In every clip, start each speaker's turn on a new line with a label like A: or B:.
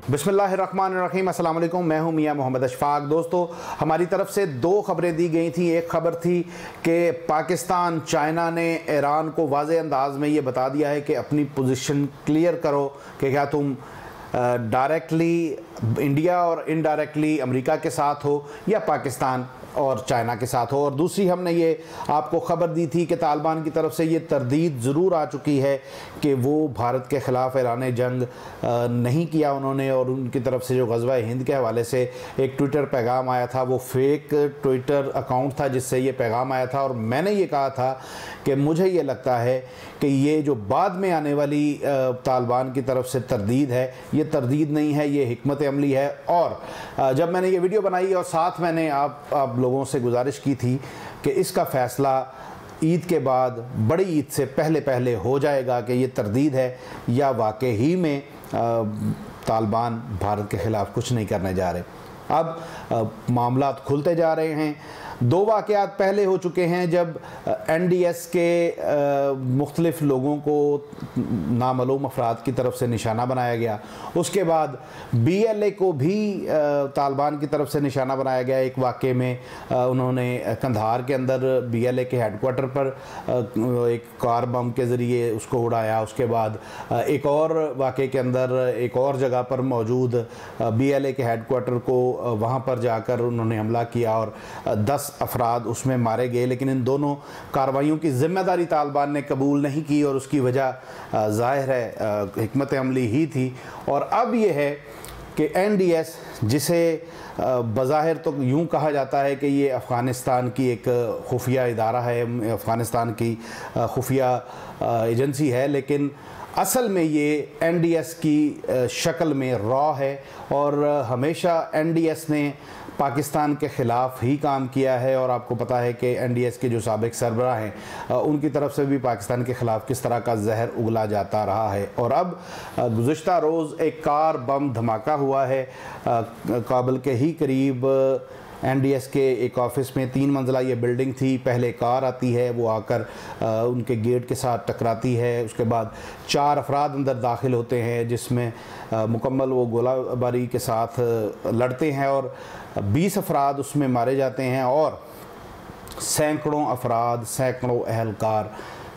A: बिस्मिल्लाहिर्रहमानिर्रहीम, अस्सलाम वालेकुम। मैं हूं मियां मोहम्मद अशफाक। दोस्तों, हमारी तरफ से दो खबरें दी गई थी। एक खबर थी कि पाकिस्तान, चाइना ने ईरान को वाज़ेह अंदाज में ये बता दिया है कि अपनी पोजीशन क्लियर करो कि क्या तुम डायरेक्टली इंडिया और इनडायरेक्टली अमेरिका के साथ हो या पाकिस्तान और चाइना के साथ हो। और दूसरी हमने ये आपको ख़बर दी थी कि तालिबान की तरफ से ये तरदीद ज़रूर आ चुकी है कि वो भारत के ख़िलाफ़ ऐलान जंग नहीं किया उन्होंने, और उनकी तरफ से जो ग़ज़वा हिंद के हवाले से एक ट्विटर पैगाम आया था वो फेक ट्विटर अकाउंट था जिससे ये पैगाम आया था। और मैंने ये कहा था कि मुझे ये लगता है कि ये जो बाद में आने वाली तालिबान की तरफ से तरदीद है, ये तरदीद नहीं है, ये हिकमत अमली है। और जब मैंने ये वीडियो बनाई और साथ मैंने आप लोगों से गुजारिश की थी कि इसका फ़ैसला ईद के बाद, बड़ी ईद से पहले पहले हो जाएगा कि ये तरदीद है या वाकई ही में तालिबान भारत के ख़िलाफ़ कुछ नहीं करने जा रहे। अब मामला खुलते जा रहे हैं। दो वाक़यात पहले हो चुके हैं जब NDS के मुख्तलिफ़ लोगों को नामालूम अफराद की तरफ से निशाना बनाया गया। उसके बाद BLA को भी तालिबान की तरफ से निशाना बनाया गया। एक वाक़े में उन्होंने कंधार के अंदर BLA के हेडक्वार्टर पर एक कार बम के ज़रिए उसको उड़ाया। उसके बाद एक और वाक़े के अंदर एक और जगह पर मौजूद BLA के हेडक्वार्टर को वहाँ पर जाकर उन्होंने हमला किया और 10 अफराद उसमें मारे गए। लेकिन इन दोनों कार्रवाइयों की ज़िम्मेदारी तालिबान ने कबूल नहीं की और उसकी वजह ज़ाहिर है हिकमत अमली ही थी। और अब ये है कि NDS, जिसे बज़ाहिर तो यूँ कहा जाता है कि ये अफ़गानिस्तान की एक खुफिया इदारा है, अफ़गानिस्तान की खुफिया एजेंसी है, लेकिन असल में ये NDS की शक्ल में रॉ है। और हमेशा NDS ने पाकिस्तान के ख़िलाफ़ ही काम किया है। और आपको पता है कि NDS के जो साबिक़ सरबराह हैं उनकी तरफ से भी पाकिस्तान के ख़िलाफ़ किस तरह का जहर उगला जाता रहा है। और अब गुज़िश्ता रोज़ एक कार बम धमाका हुआ है काबुल के ही करीब। NDS के एक ऑफ़िस में 3 मंजिला ये बिल्डिंग थी। पहले कार आती है, वो आकर उनके गेट के साथ टकराती है। उसके बाद 4 अफराद अंदर दाखिल होते हैं जिसमें मुकम्मल वो गोलाबारी के साथ लड़ते हैं और 20 अफराद उसमें मारे जाते हैं और सैकड़ों अफराद, सैकड़ों अहलकार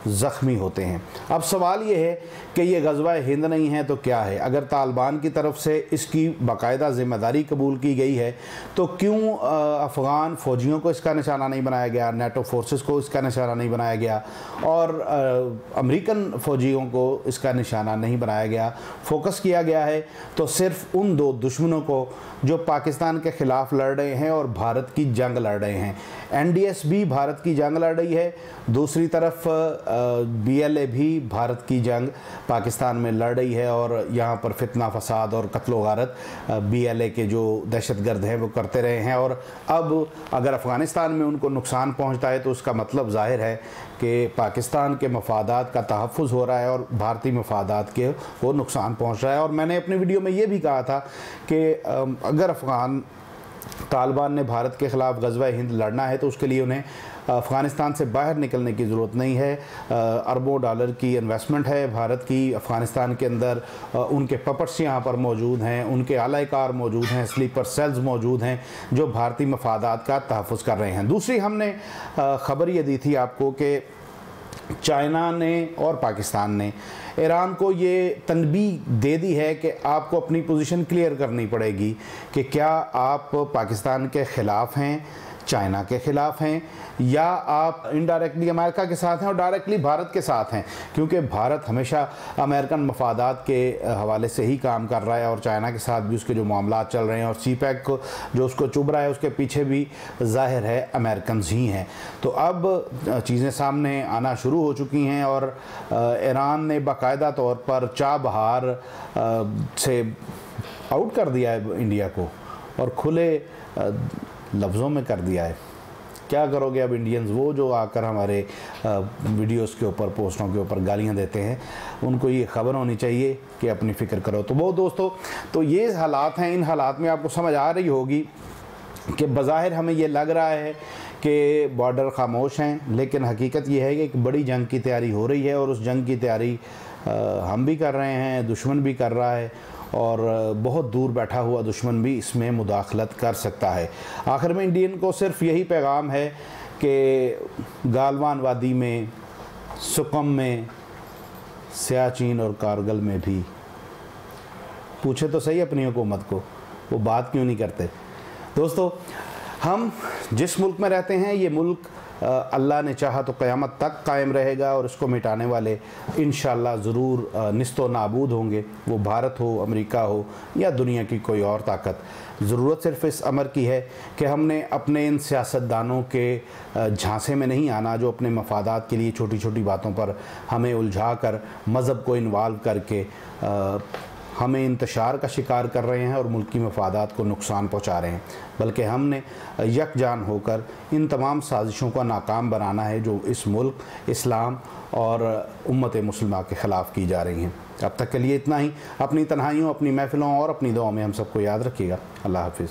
A: ज़ख्मी होते हैं। अब सवाल ये है कि ये ग़ज़वा हिंद नहीं है तो क्या है? अगर तालिबान की तरफ से इसकी बाकायदा ज़िम्मेदारी कबूल की गई है तो क्यों अफ़गान फ़ौजियों को इसका निशाना नहीं बनाया गया, NATO फोर्सेस को इसका निशाना नहीं बनाया गया और अमेरिकन फ़ौजियों को इसका निशाना नहीं बनाया गया? फोकस किया गया है तो सिर्फ़ उन दो दुश्मनों को जो पाकिस्तान के ख़िलाफ़ लड़ रहे हैं और भारत की जंग लड़ रहे हैं। NDS भी भारत की जंग लड़ रही है, दूसरी तरफ BLA भी भारत की जंग पाकिस्तान में लड़ रही है। और यहाँ पर फितना फसाद और कत्ल व गारत BLA के जो दहशतगर्द हैं वो करते रहे हैं। और अब अगर अफ़गानिस्तान में उनको नुकसान पहुँचता है तो उसका मतलब ज़ाहिर है कि पाकिस्तान के मफादात का तहफ़्फ़ुज़ हो रहा है और भारतीय मफादात के वो नुकसान पहुँच रहा है। और मैंने अपनी वीडियो में ये भी कहा था कि अगर तालिबान ने भारत के ख़िलाफ़ ग़ज़वा हिंद लड़ना है तो उसके लिए उन्हें अफ़गानिस्तान से बाहर निकलने की ज़रूरत नहीं है। अरबों डॉलर की इन्वेस्टमेंट है भारत की अफ़गानिस्तान के अंदर। उनके पपट्स यहाँ पर मौजूद हैं, उनके आलाकार मौजूद हैं, स्लीपर सेल्स मौजूद हैं जो भारतीय मफादात का तहफ़्फ़ुज़ कर रहे हैं। दूसरी हमने ख़बर ये दी थी आपको कि चाइना ने और पाकिस्तान ने ईरान को ये तनबीह दे दी है कि आपको अपनी पोजीशन क्लियर करनी पड़ेगी कि क्या आप पाकिस्तान के ख़िलाफ़ हैं, चाइना के ख़िलाफ़ हैं, या आप इनडायरेक्टली अमेरिका के साथ हैं और डायरेक्टली भारत के साथ हैं। क्योंकि भारत हमेशा अमेरिकन मफादात के हवाले से ही काम कर रहा है और चाइना के साथ भी उसके जो मामला चल रहे हैं और CPEC को जो उसको चुभ रहा है उसके पीछे भी ज़ाहिर है अमेरिकन ही हैं। तो अब चीज़ें सामने आना शुरू हो चुकी हैं और ईरान ने बाकायदा तौर पर चाबहार से आउट कर दिया है इंडिया को और खुले लफ्ज़ों में कर दिया है। क्या करोगे अब इंडियंस, वो जो आकर हमारे वीडियोस के ऊपर, पोस्टों के ऊपर गालियां देते हैं, उनको ये ख़बर होनी चाहिए कि अपनी फ़िक्र करो। तो वो दोस्तों, तो ये हालात हैं। इन हालात में आपको समझ आ रही होगी कि बज़ाहिर हमें ये लग रहा है कि बॉर्डर खामोश हैं, लेकिन हकीकत ये है कि एक बड़ी जंग की तैयारी हो रही है और उस जंग की तैयारी हम भी कर रहे हैं, दुश्मन भी कर रहा है और बहुत दूर बैठा हुआ दुश्मन भी इसमें मुदाखलत कर सकता है। आखिर में इंडियन को सिर्फ यही पैगाम है कि गालवान वादी में, सुकम में, सियाचिन और कारगिल में भी पूछे तो सही अपनी हुकूमत को, वो बात क्यों नहीं करते। दोस्तों, हम जिस मुल्क में रहते हैं ये मुल्क अल्लाह ने चाहा तो क़यामत तक कायम रहेगा और इसको मिटाने वाले इंशाअल्लाह ज़रूर निस्तो नाबूद होंगे। वो भारत हो, अमेरिका हो या दुनिया की कोई और ताकत। ज़रूरत सिर्फ इस अमर की है कि हमने अपने इन सियासतदानों के झांसे में नहीं आना जो अपने मफादात के लिए छोटी छोटी बातों पर हमें उलझा कर, मज़हब को इन्वाल्व करके हमें इंतशार का शिकार कर रहे हैं और मुल्क की मफादात को नुकसान पहुंचा रहे हैं, बल्कि हमने यकजान होकर इन तमाम साजिशों को नाकाम बनाना है जो इस मुल्क, इस्लाम और उम्मत मुस्लिमा के ख़िलाफ़ की जा रही हैं। अब तक के लिए इतना ही। अपनी तन्हाइयों, अपनी महफ़िलों और अपनी दुआओं में हम सबको याद रखिएगा। अल्लाह हाफ़िज़।